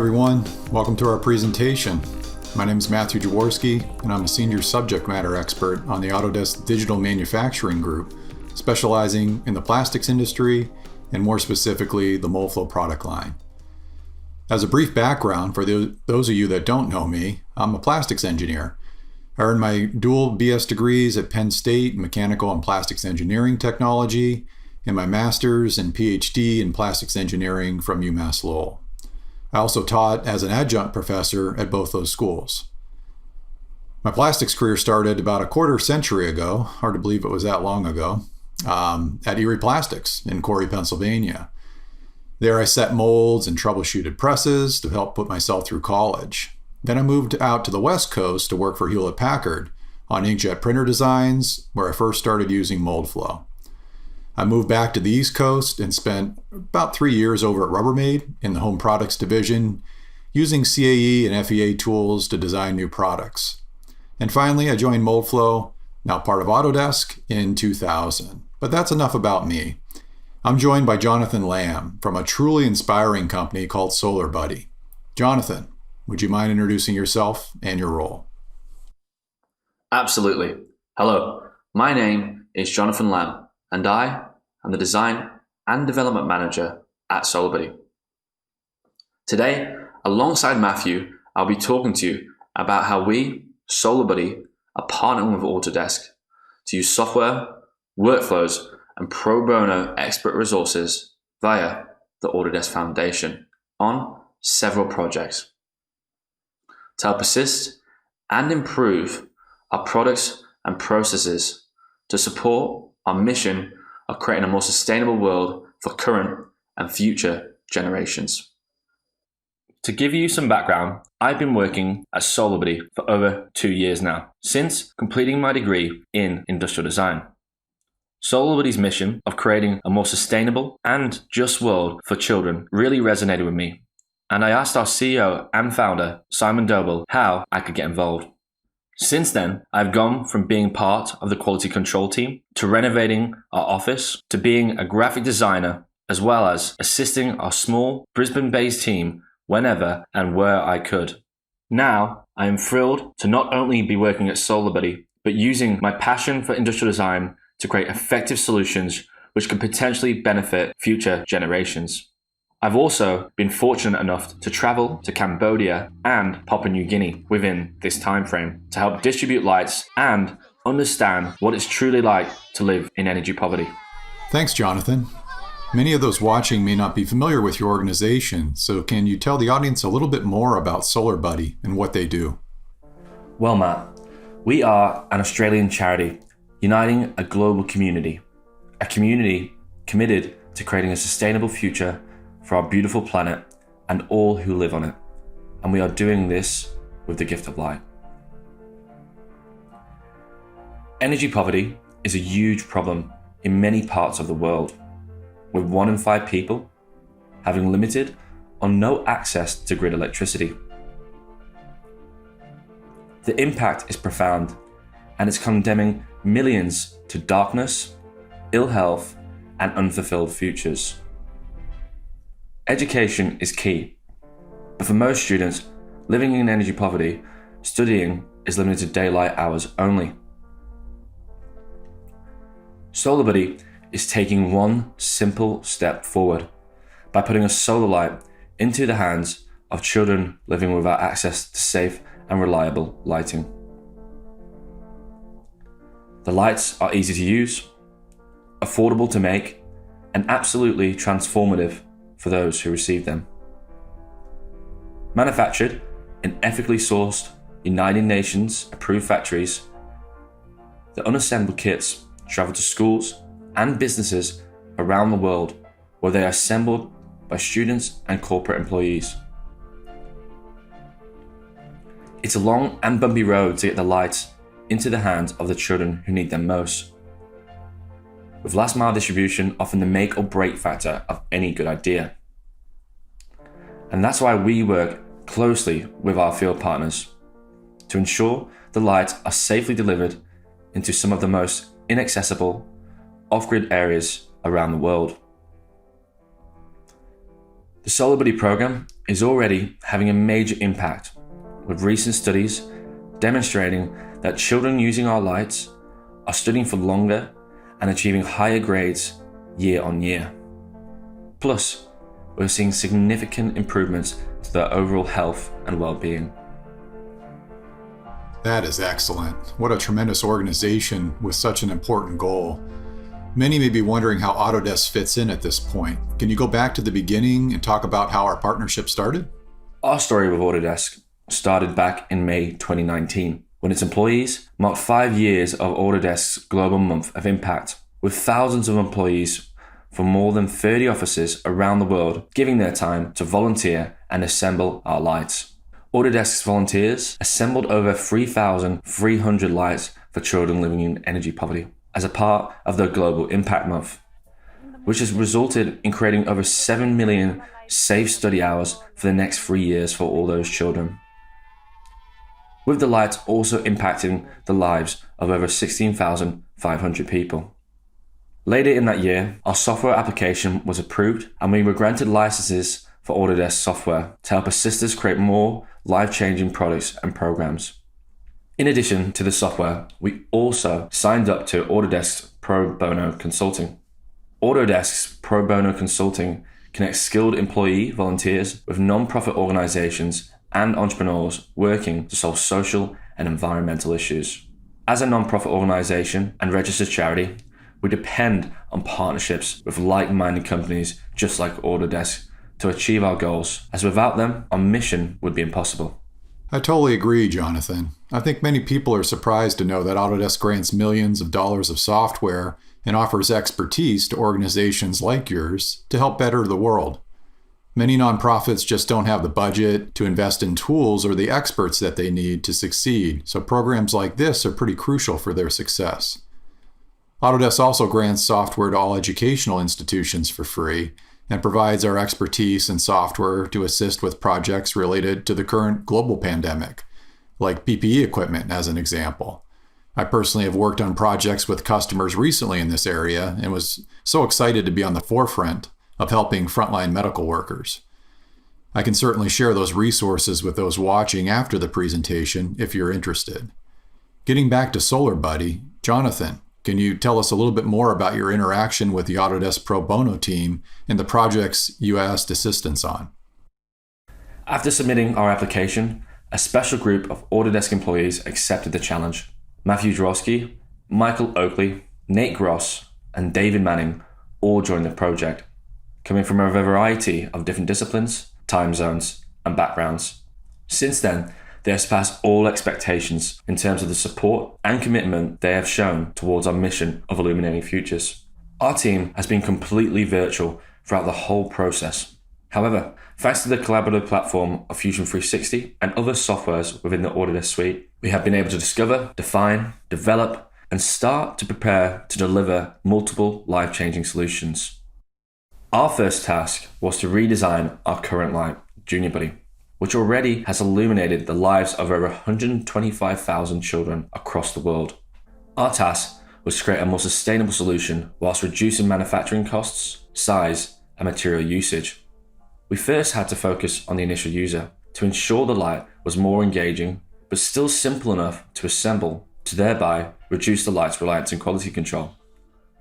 everyone. Welcome to our presentation. My name is Matthew Jaworski, and I'm a senior subject matter expert on the Autodesk Digital Manufacturing Group, specializing in the plastics industry and more specifically the Moldflow product line. As a brief background for those of you that don't know me, I'm a plastics engineer. I earned my dual BS degrees at Penn State in Mechanical and Plastics Engineering Technology and my master's and PhD in Plastics Engineering from UMass Lowell. I also taught as an adjunct professor at both those schools. My plastics career started about a quarter century ago, hard to believe it was that long ago, at Erie Plastics in Corey, Pennsylvania. There I set molds and troubleshooted presses to help put myself through college. Then I moved out to the West Coast to work for Hewlett-Packard on inkjet printer designs, where I first started using Moldflow. I moved back to the East Coast and spent about 3 years over at Rubbermaid in the Home Products division, using CAE and FEA tools to design new products. And finally, I joined Moldflow, now part of Autodesk, in 2000. But that's enough about me. I'm joined by Jonathan Lamb from a truly inspiring company called SolarBuddy. Jonathan, would you mind introducing yourself and your role? Absolutely. Hello, my name is Jonathan Lamb, and I am the Design and Development Manager at SolarBuddy. Today, alongside Matthew, I'll be talking to you about how we, SolarBuddy, are partnering with Autodesk to use software, workflows, and pro bono expert resources via the Autodesk Foundation on several projects to help assist and improve our products and processes to support our mission of creating a more sustainable world for current and future generations. To give you some background, I've been working at SolarBuddy for over 2 years now, since completing my degree in industrial design. SolarBuddy's mission of creating a more sustainable and just world for children really resonated with me, and I asked our CEO and founder, Simon Doble, how I could get involved. Since then, I've gone from being part of the quality control team to renovating our office to being a graphic designer, as well as assisting our small Brisbane-based team whenever and where I could. Now, I am thrilled to not only be working at SolarBuddy, but using my passion for industrial design to create effective solutions which could potentially benefit future generations. I've also been fortunate enough to travel to Cambodia and Papua New Guinea within this time frame to help distribute lights and understand what it's truly like to live in energy poverty. Thanks, Jonathan. Many of those watching may not be familiar with your organization, so can you tell the audience a little bit more about SolarBuddy and what they do? Well, Matt, we are an Australian charity uniting a global community, a community committed to creating a sustainable future for our beautiful planet and all who live on it. And we are doing this with the gift of light. Energy poverty is a huge problem in many parts of the world, with 1 in 5 people having limited or no access to grid electricity. The impact is profound, and it's condemning millions to darkness, ill health, and unfulfilled futures. Education is key, but for most students living in energy poverty, studying is limited to daylight hours only. SolarBuddy is taking one simple step forward by putting a solar light into the hands of children living without access to safe and reliable lighting. The lights are easy to use, affordable to make, and absolutely transformative for those who receive them. Manufactured in ethically sourced, United Nations approved factories, the unassembled kits travel to schools and businesses around the world where they are assembled by students and corporate employees. It's a long and bumpy road to get the lights into the hands of the children who need them most, with last mile distribution often the make or break factor of any good idea. And that's why we work closely with our field partners to ensure the lights are safely delivered into some of the most inaccessible off-grid areas around the world. The SolarBuddy program is already having a major impact, with recent studies demonstrating that children using our lights are studying for longer and achieving higher grades year on year. Plus, we're seeing significant improvements to their overall health and well-being. That is excellent. What a tremendous organization with such an important goal. Many may be wondering how Autodesk fits in at this point. Can you go back to the beginning and talk about how our partnership started? Our story with Autodesk started back in May 2019, when its employees marked 5 years of Autodesk's Global Month of Impact, with thousands of employees from more than 30 offices around the world giving their time to volunteer and assemble our lights. Autodesk's volunteers assembled over 3,300 lights for children living in energy poverty as a part of their Global Impact Month, which has resulted in creating over 7 million safe study hours for the next 3 years for all those children, with the lights also impacting the lives of over 16,500 people. Later in that year, our software application was approved and we were granted licenses for Autodesk software to help assist us create more life-changing products and programs. In addition to the software, we also signed up to Autodesk's Pro Bono Consulting. Autodesk's Pro Bono Consulting connects skilled employee volunteers with non-profit organizations and entrepreneurs working to solve social and environmental issues. As a non-profit organization and registered charity, we depend on partnerships with like-minded companies just like Autodesk to achieve our goals, as without them, our mission would be impossible. I totally agree, Jonathan. I think many people are surprised to know that Autodesk grants millions of dollars of software and offers expertise to organizations like yours to help better the world. Many nonprofits just don't have the budget to invest in tools or the experts that they need to succeed, so programs like this are pretty crucial for their success. Autodesk also grants software to all educational institutions for free and provides our expertise and software to assist with projects related to the current global pandemic, like PPE equipment as an example. I personally have worked on projects with customers recently in this area and was so excited to be on the forefront of helping frontline medical workers. I can certainly share those resources with those watching after the presentation if you're interested. Getting back to SolarBuddy, Jonathan, can you tell us a little bit more about your interaction with the Autodesk Pro Bono team and the projects you asked assistance on? After submitting our application, a special group of Autodesk employees accepted the challenge. Matthew Jaworski, Michael Oakley, Nate Gross, and David Manning all joined the project, coming from a variety of different disciplines, time zones, and backgrounds. Since then, they have surpassed all expectations in terms of the support and commitment they have shown towards our mission of illuminating futures. Our team has been completely virtual throughout the whole process. However, thanks to the collaborative platform of Fusion 360 and other softwares within the Autodesk suite, we have been able to discover, define, develop, and start to prepare to deliver multiple life-changing solutions. Our first task was to redesign our current light, JuniorBuddy, which already has illuminated the lives of over 125,000 children across the world. Our task was to create a more sustainable solution whilst reducing manufacturing costs, size, and material usage. We first had to focus on the initial user to ensure the light was more engaging, but still simple enough to assemble to thereby reduce the light's reliance on quality control.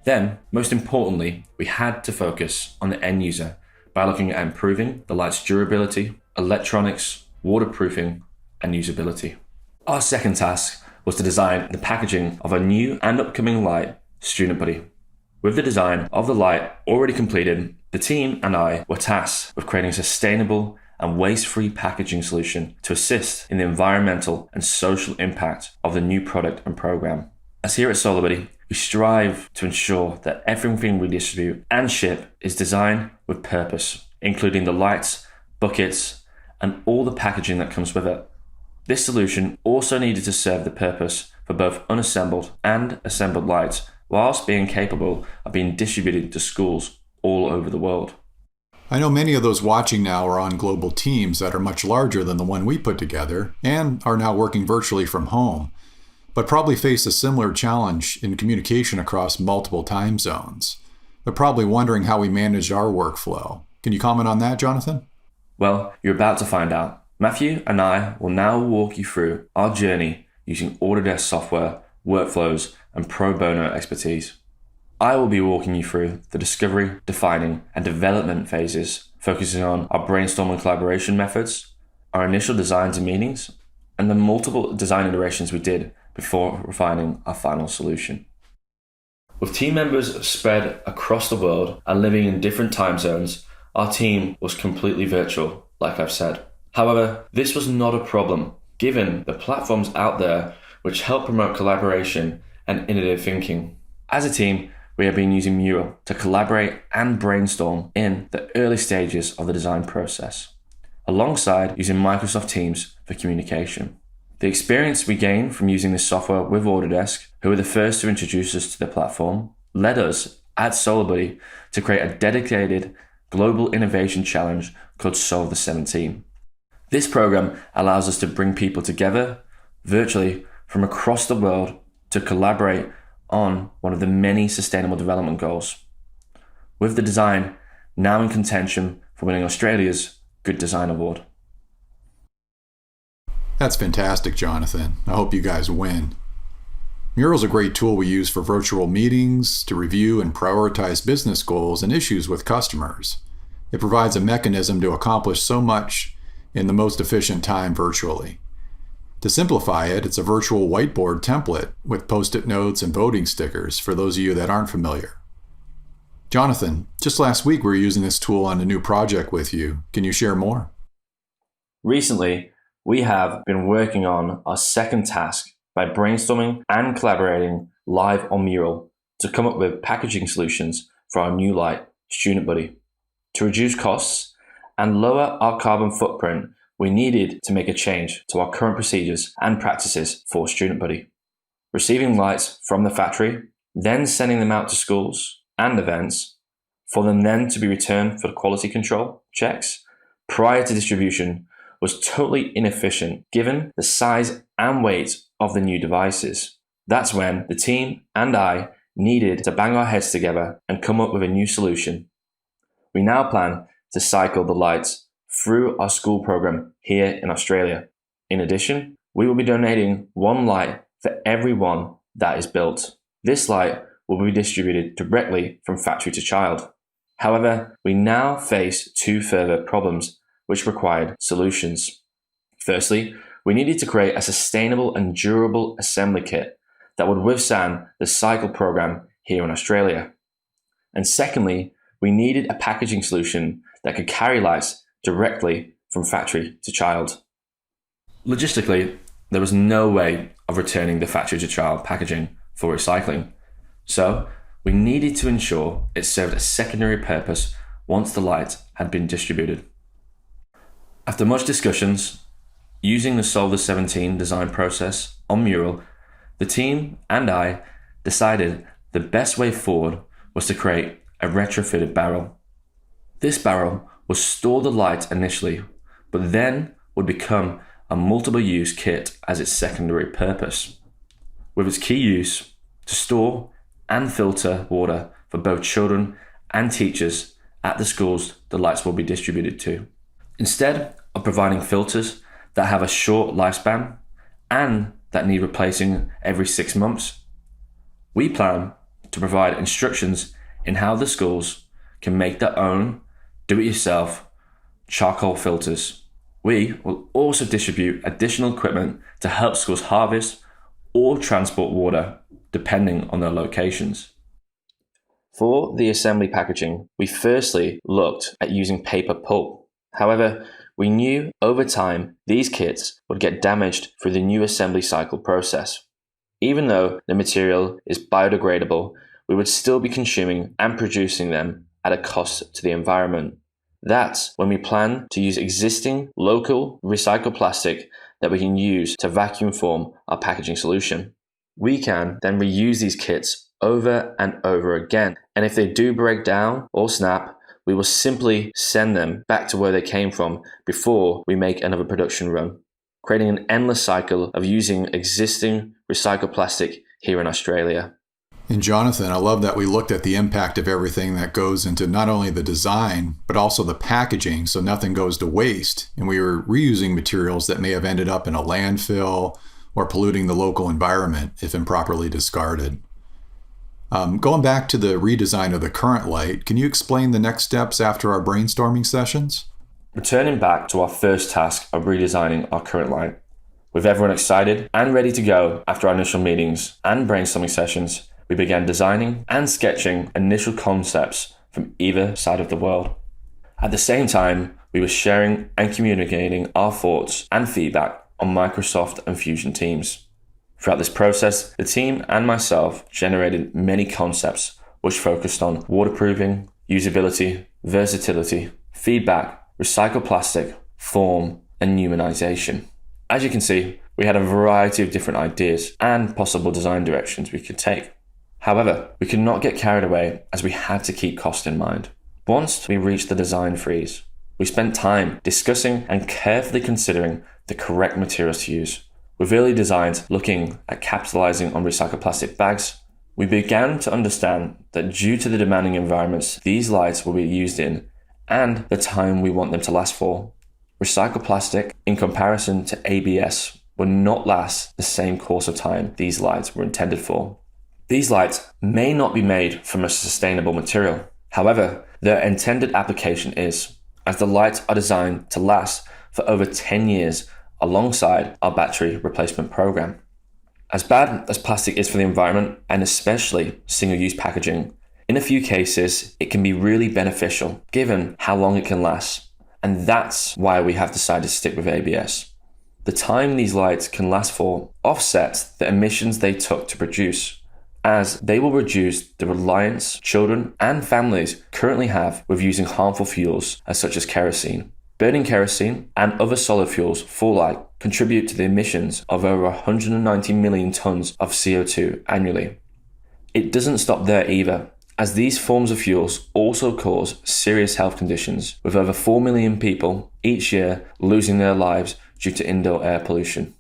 Then, most importantly, we had to focus on the end user by looking at improving the light's durability, electronics, waterproofing, and usability. Our second task was to design the packaging of a new and upcoming light, StudentBuddy. With the design of the light already completed, the team and I were tasked with creating a sustainable and waste-free packaging solution to assist in the environmental and social impact of the new product and program. As here at SolarBuddy, we strive to ensure that everything we distribute and ship is designed with purpose, including the lights, buckets, and all the packaging that comes with it. This solution also needed to serve the purpose for both unassembled and assembled lights, whilst being capable of being distributed to schools all over the world. I know many of those watching now are on global teams that are much larger than the one we put together and are now working virtually from home, but probably face a similar challenge in communication across multiple time zones. They're probably wondering how we managed our workflow. Can you comment on that, Jonathan? Well, you're about to find out. Matthew and I will now walk you through our journey using Autodesk software, workflows, and pro bono expertise. I will be walking you through the discovery, defining, and development phases, focusing on our brainstorm and collaboration methods, our initial designs and meetings, and the multiple design iterations we did before refining our final solution. With team members spread across the world and living in different time zones, our team was completely virtual, like I've said. However, this was not a problem, given the platforms out there which help promote collaboration and innovative thinking. As a team, we have been using Mural to collaborate and brainstorm in the early stages of the design process, alongside using Microsoft Teams for communication. The experience we gained from using this software with Autodesk, who were the first to introduce us to the platform, led us at SolarBuddy to create a dedicated global innovation challenge called Solve the 17. This program allows us to bring people together virtually from across the world to collaborate on one of the many sustainable development goals, with the design now in contention for winning Australia's Good Design Award. That's fantastic, Jonathan. I hope you guys win. Mural's a great tool we use for virtual meetings to review and prioritize business goals and issues with customers. It provides a mechanism to accomplish so much in the most efficient time virtually. To simplify it, it's a virtual whiteboard template with post-it notes and voting stickers for those of you that aren't familiar. Jonathan, just last week we were using this tool on a new project with you. Can you share more? Recently, we have been working on our second task by brainstorming and collaborating live on Mural to come up with packaging solutions for our new light, StudentBuddy. To reduce costs and lower our carbon footprint, we needed to make a change to our current procedures and practices for StudentBuddy. Receiving lights from the factory, then sending them out to schools and events, for them then to be returned for quality control checks prior to distribution was totally inefficient given the size and weight of the new devices. That's when the team and I needed to bang our heads together and come up with a new solution. We now plan to cycle the lights through our school program here in Australia. In addition, we will be donating one light for every one that is built. This light will be distributed directly from factory to child. However, we now face two further problems which required solutions. Firstly, we needed to create a sustainable and durable assembly kit that would withstand the cycle program here in Australia. And secondly, we needed a packaging solution that could carry lights directly from factory to child. Logistically, there was no way of returning the factory to child packaging for recycling, so we needed to ensure it served a secondary purpose once the light had been distributed. After much discussions, using the Solve the 17 design process on Mural, the team and I decided the best way forward was to create a retrofitted barrel. This barrel would store the light initially, but then would become a multiple use kit as its secondary purpose, with its key use to store and filter water for both children and teachers at the schools the lights will be distributed to. Instead of providing filters that have a short lifespan and that need replacing every 6 months, we plan to provide instructions in how the schools can make their own do-it-yourself charcoal filters. We will also distribute additional equipment to help schools harvest or transport water depending on their locations. For the assembly packaging, we firstly looked at using paper pulp. However, we knew over time these kits would get damaged through the new assembly cycle process. Even though the material is biodegradable, we would still be consuming and producing them at a cost to the environment. That's when we plan to use existing local recycled plastic that we can use to vacuum form our packaging solution. We can then reuse these kits over and over again, and if they do break down or snap, we will simply send them back to where they came from before we make another production run, creating an endless cycle of using existing recycled plastic here in Australia. And Jonathan, I love that we looked at the impact of everything that goes into not only the design, but also the packaging, so nothing goes to waste. And we were reusing materials that may have ended up in a landfill or polluting the local environment if improperly discarded. Going back to the redesign of the current light, can you explain the next steps after our brainstorming sessions? Returning back to our first task of redesigning our current light, with everyone excited and ready to go after our initial meetings and brainstorming sessions, we began designing and sketching initial concepts from either side of the world. At the same time, we were sharing and communicating our thoughts and feedback on Microsoft and Fusion teams. Throughout this process, the team and myself generated many concepts which focused on waterproofing, usability, versatility, feedback, recycled plastic, form, and humanization. As you can see, we had a variety of different ideas and possible design directions we could take. However, we could not get carried away as we had to keep cost in mind. Once we reached the design freeze, we spent time discussing and carefully considering the correct materials to use. With early designs looking at capitalizing on recycled plastic bags, we began to understand that due to the demanding environments these lights will be used in and the time we want them to last for, recycled plastic in comparison to ABS will not last the same course of time these lights were intended for. These lights may not be made from a sustainable material. However, their intended application is, as the lights are designed to last for over 10 years alongside our battery replacement program. As bad as plastic is for the environment, and especially single-use packaging, in a few cases, it can be really beneficial given how long it can last. And that's why we have decided to stick with ABS. The time these lights can last for offsets the emissions they took to produce, as they will reduce the reliance children and families currently have with using harmful fuels such as kerosene. Burning kerosene and other solid fuels for light contribute to the emissions of over 190 million tons of CO2 annually. It doesn't stop there either, as these forms of fuels also cause serious health conditions, with over 4 million people each year losing their lives due to indoor air pollution.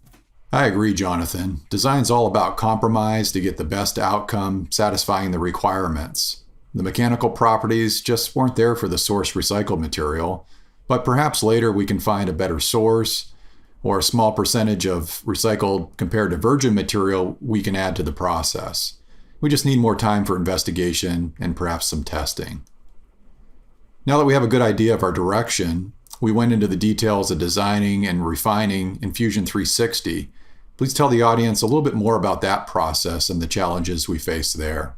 I agree, Jonathan. Design's all about compromise to get the best outcome, satisfying the requirements. The mechanical properties just weren't there for the source recycled material, but perhaps later we can find a better source or a small percentage of recycled compared to virgin material we can add to the process. We just need more time for investigation and perhaps some testing. Now that we have a good idea of our direction, we went into the details of designing and refining in Fusion 360. Please tell the audience a little bit more about that process and the challenges we faced there.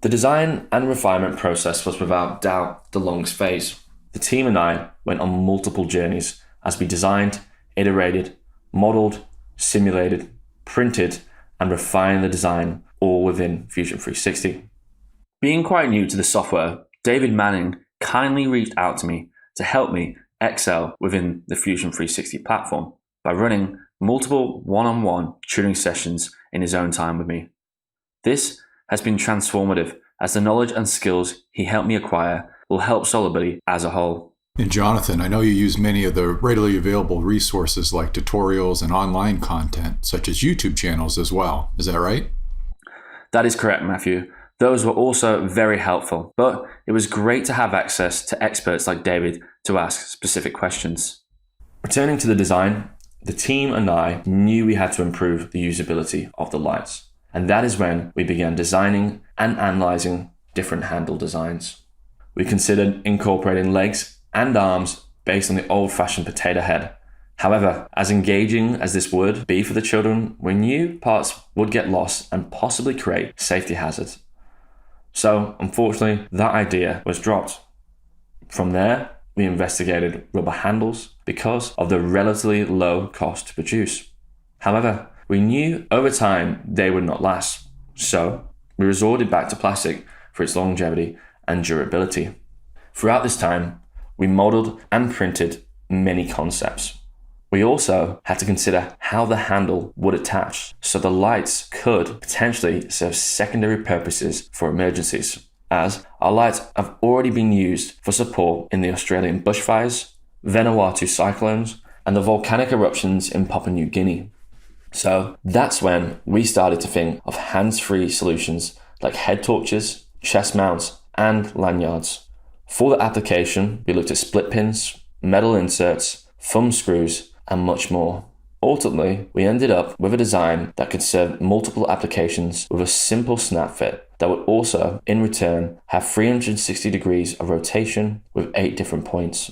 The design and refinement process was without doubt the longest phase. The team and I went on multiple journeys as we designed, iterated, modeled, simulated, printed, and refined the design all within Fusion 360. Being quite new to the software, David Manning kindly reached out to me to help me excel within the Fusion 360 platform by running multiple one-on-one tutoring sessions in his own time with me. This has been transformative, as the knowledge and skills he helped me acquire will help SolarBuddy as a whole. And Jonathan, I know you use many of the readily available resources like tutorials and online content, such as YouTube channels as well. Is that right? That is correct, Matthew. Those were also very helpful, but it was great to have access to experts like David to ask specific questions. Returning to the design, the team and I knew we had to improve the usability of the lights. And that is when we began designing and analyzing different handle designs. We considered incorporating legs and arms based on the old-fashioned potato head. However, as engaging as this would be for the children, we knew parts would get lost and possibly create safety hazards. So, unfortunately, that idea was dropped. From there, we investigated rubber handles because of the relatively low cost to produce. However, we knew over time they would not last. So, we resorted back to plastic for its longevity and durability. Throughout this time, we modeled and printed many concepts. We also had to consider how the handle would attach so the lights could potentially serve secondary purposes for emergencies, as our lights have already been used for support in the Australian bushfires, Vanuatu cyclones, and the volcanic eruptions in Papua New Guinea. So that's when we started to think of hands-free solutions like head torches, chest mounts, and lanyards. For the application, we looked at split pins, metal inserts, thumb screws, and much more. Ultimately, we ended up with a design that could serve multiple applications with a simple snap fit that would also, in return, have 360 degrees of rotation with 8 different points.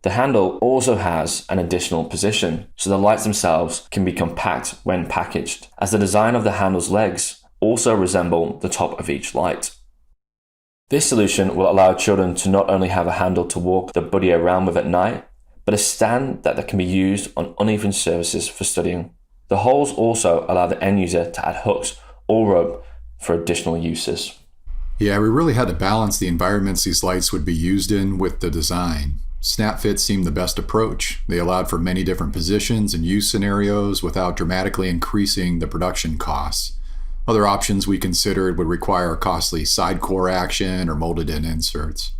The handle also has an additional position, so the lights themselves can be compact when packaged, as the design of the handle's legs also resemble the top of each light. This solution will allow children to not only have a handle to walk the buddy around with at night, but a stand that can be used on uneven surfaces for studying. The holes also allow the end user to add hooks or rope for additional uses. Yeah, we really had to balance the environments these lights would be used in with the design. Snap fits seemed the best approach. They allowed for many different positions and use scenarios without dramatically increasing the production costs. Other options we considered would require costly side core action or molded in inserts.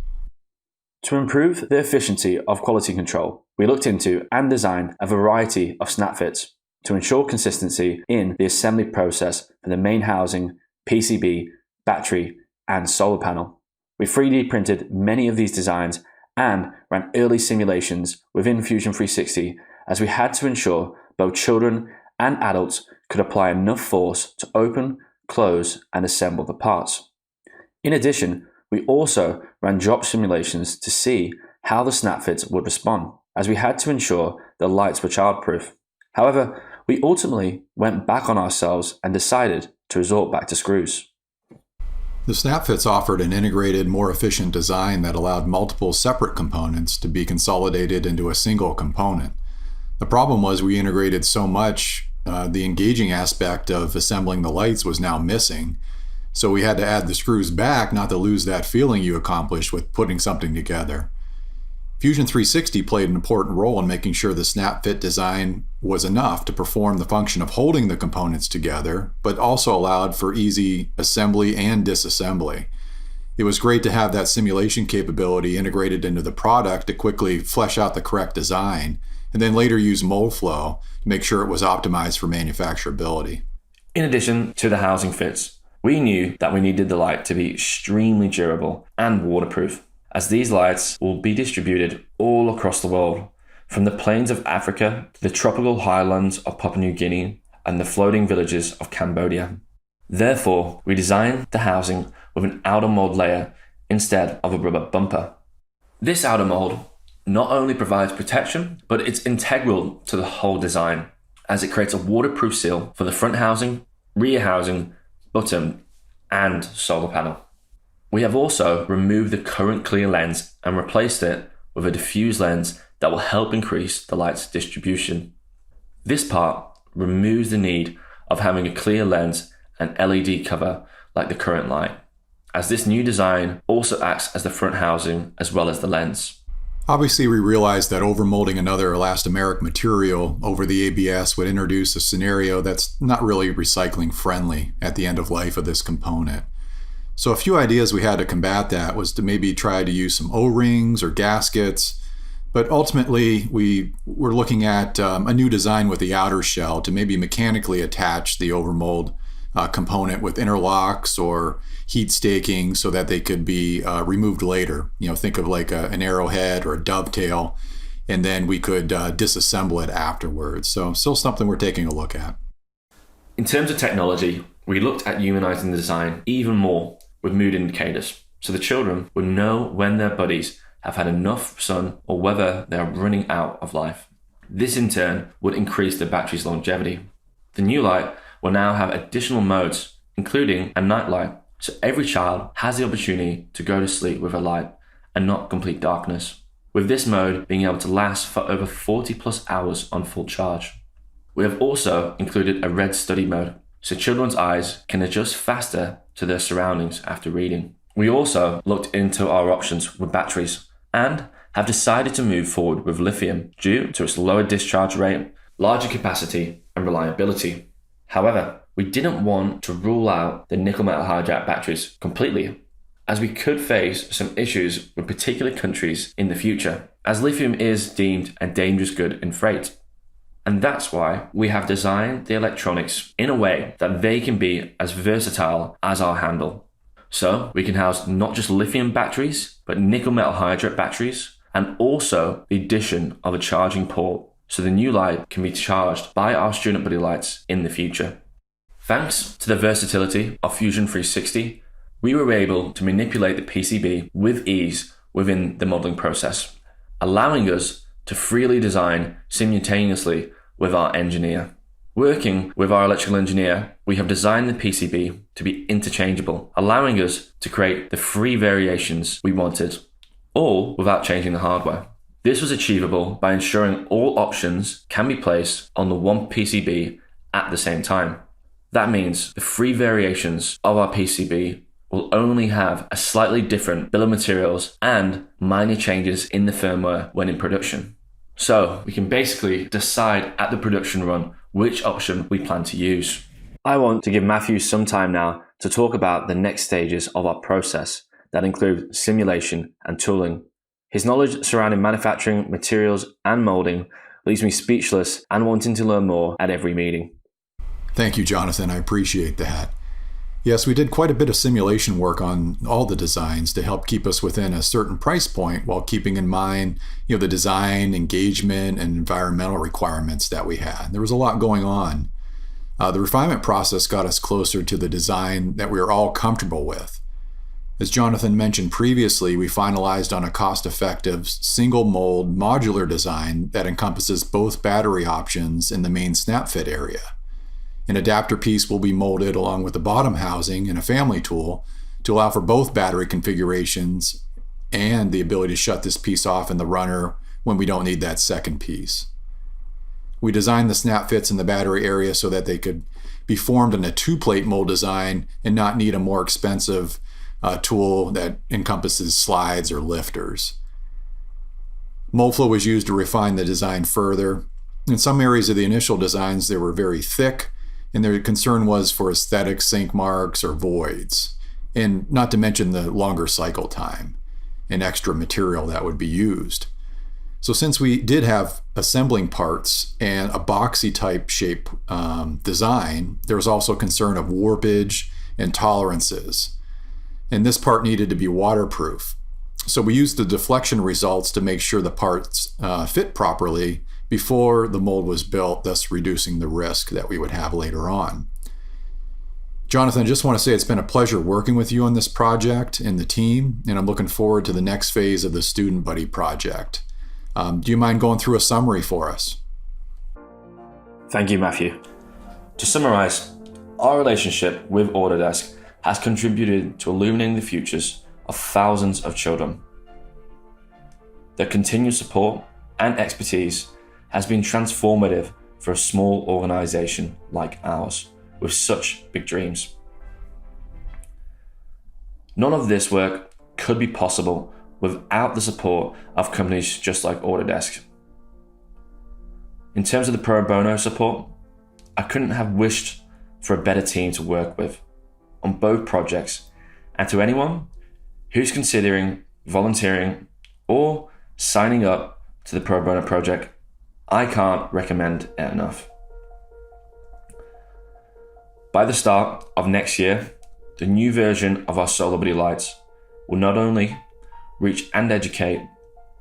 To improve the efficiency of quality control, we looked into and designed a variety of snap fits to ensure consistency in the assembly process for the main housing, PCB, battery, and solar panel. We 3D printed many of these designs and ran early simulations within Fusion 360 as we had to ensure both children and adults could apply enough force to open, close, and assemble the parts. In addition, we also ran drop simulations to see how the snap fits would respond, as we had to ensure the lights were childproof. However, we ultimately went back on ourselves and decided to resort back to screws. The snap fits offered an integrated, more efficient design that allowed multiple separate components to be consolidated into a single component. The problem was we integrated so much, the engaging aspect of assembling the lights was now missing. So we had to add the screws back not to lose that feeling you accomplished with putting something together. Fusion 360 played an important role in making sure the snap fit design was enough to perform the function of holding the components together, but also allowed for easy assembly and disassembly. It was great to have that simulation capability integrated into the product to quickly flesh out the correct design, and then later use mold flow to make sure it was optimized for manufacturability. In addition to the housing fits, we knew that we needed the light to be extremely durable and waterproof, as these lights will be distributed all across the world, from the plains of Africa to the tropical highlands of Papua New Guinea and the floating villages of Cambodia. Therefore, we designed the housing with an outer mold layer instead of a rubber bumper. This outer mold not only provides protection, but it's integral to the whole design, as it creates a waterproof seal for the front housing, rear housing, button, and solar panel. We have also removed the current clear lens and replaced it with a diffuse lens that will help increase the light's distribution. This part removes the need of having a clear lens and LED cover like the current light, as this new design also acts as the front housing as well as the lens. Obviously, we realized that overmolding another elastomeric material over the ABS would introduce a scenario that's not really recycling friendly at the end of life of this component. So a few ideas we had to combat that was to maybe try to use some O-rings or gaskets, but ultimately we were looking at a new design with the outer shell to maybe mechanically attach the overmold component with interlocks or heat staking so that they could be removed later. Think of like an arrowhead or a dovetail, and then we could disassemble it afterwards. So still something we're taking a look at. In terms of technology, we looked at humanizing the design even more with mood indicators, so the children would know when their buddies have had enough sun or whether they are running out of life. This in turn would increase the battery's longevity. The new light will now have additional modes, including a night light, so every child has the opportunity to go to sleep with a light and not complete darkness, with this mode being able to last for over 40 plus hours on full charge. We have also included a red study mode, so children's eyes can adjust faster to their surroundings after reading. We also looked into our options with batteries and have decided to move forward with lithium due to its lower discharge rate, larger capacity, and reliability. However, we didn't want to rule out the nickel metal hydride batteries completely, as we could face some issues with particular countries in the future, as lithium is deemed a dangerous good in freight. And that's why we have designed the electronics in a way that they can be as versatile as our handle. So we can house not just lithium batteries, but nickel metal hydride batteries, and also the addition of a charging port, so the new light can be charged by our StudentBuddy lights in the future. Thanks to the versatility of Fusion 360, we were able to manipulate the PCB with ease within the modeling process, allowing us to freely design simultaneously with our engineer. Working with our electrical engineer, we have designed the PCB to be interchangeable, allowing us to create the free variations we wanted, all without changing the hardware. This was achievable by ensuring all options can be placed on the one PCB at the same time. That means the free variations of our PCB will only have a slightly different bill of materials and minor changes in the firmware when in production. So we can basically decide at the production run which option we plan to use. I want to give Matthew some time now to talk about the next stages of our process that include simulation and tooling. His knowledge surrounding manufacturing, materials, and molding leaves me speechless and wanting to learn more at every meeting. Thank you, Jonathan. I appreciate that. Yes, we did quite a bit of simulation work on all the designs to help keep us within a certain price point while keeping in mind, the design, engagement, and environmental requirements that we had. There was a lot going on. The refinement process got us closer to the design that we were all comfortable with. As Jonathan mentioned previously, we finalized on a cost-effective, single mold, modular design that encompasses both battery options in the main snap fit area. An adapter piece will be molded along with the bottom housing and a family tool to allow for both battery configurations and the ability to shut this piece off in the runner when we don't need that second piece. We designed the snap fits in the battery area so that they could be formed in a two-plate mold design and not need a more expensive tool that encompasses slides or lifters. Mold flow was used to refine the design further. In some areas of the initial designs, they were very thick, and their concern was for aesthetic sink marks or voids, and not to mention the longer cycle time and extra material that would be used. So since we did have assembling parts and a boxy type shape design, there was also concern of warpage and tolerances. And this part needed to be waterproof. So we used the deflection results to make sure the parts fit properly before the mold was built, thus reducing the risk that we would have later on. Jonathan, I just want to say it's been a pleasure working with you on this project and the team, and I'm looking forward to the next phase of the StudentBuddy project. Do you mind going through a summary for us? Thank you, Matthew. To summarize, our relationship with Autodesk has contributed to illuminating the futures of thousands of children. Their continued support and expertise has been transformative for a small organization like ours with such big dreams. None of this work could be possible without the support of companies just like Autodesk. In terms of the pro bono support, I couldn't have wished for a better team to work with on both projects, and to anyone who's considering volunteering or signing up to the pro bono project, I can't recommend it enough. By the start of next year, the new version of our SolarBuddy lights will not only reach and educate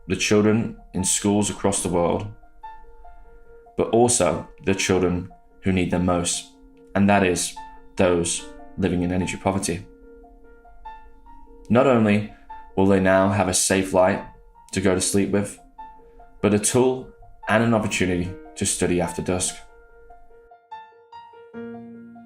the children in schools across the world, but also the children who need them most, and that is those living in energy poverty. Not only will they now have a safe light to go to sleep with, but a tool and an opportunity to study after dusk.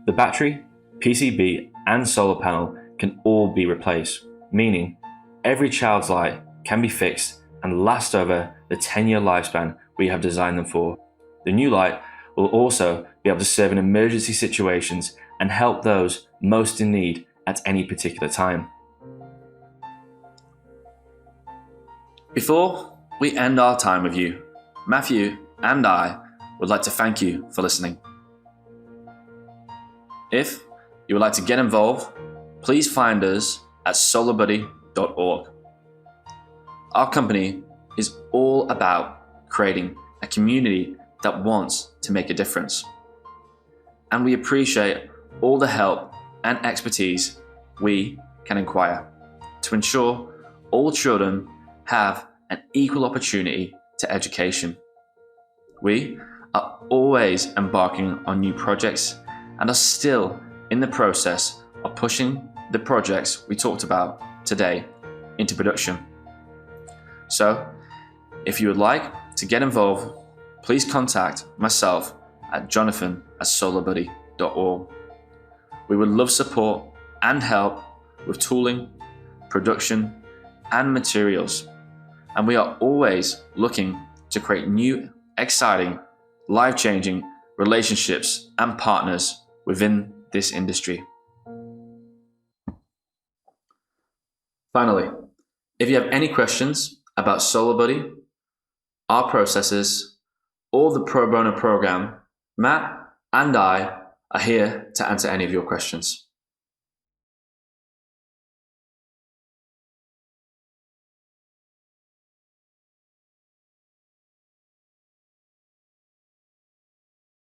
The battery, PCB, and solar panel can all be replaced, meaning every child's light can be fixed and last over the 10-year lifespan we have designed them for. The new light will also be able to serve in emergency situations and help those most in need at any particular time. Before we end our time with you, Matthew and I would like to thank you for listening. If you would like to get involved, please find us at SolarBuddy.org. Our company is all about creating a community that wants to make a difference. And we appreciate all the help and expertise we can acquire to ensure all children have an equal opportunity to education. We are always embarking on new projects and are still in the process of pushing the projects we talked about today into production. So, if you would like to get involved, please contact myself at jonathan@solarbuddy.org. We would love support and help with tooling, production, and materials. And we are always looking to create new, exciting, life-changing relationships and partners within this industry. Finally, if you have any questions about SolarBuddy, our processes, or the Pro Bono program, Matt and I are here to answer any of your questions.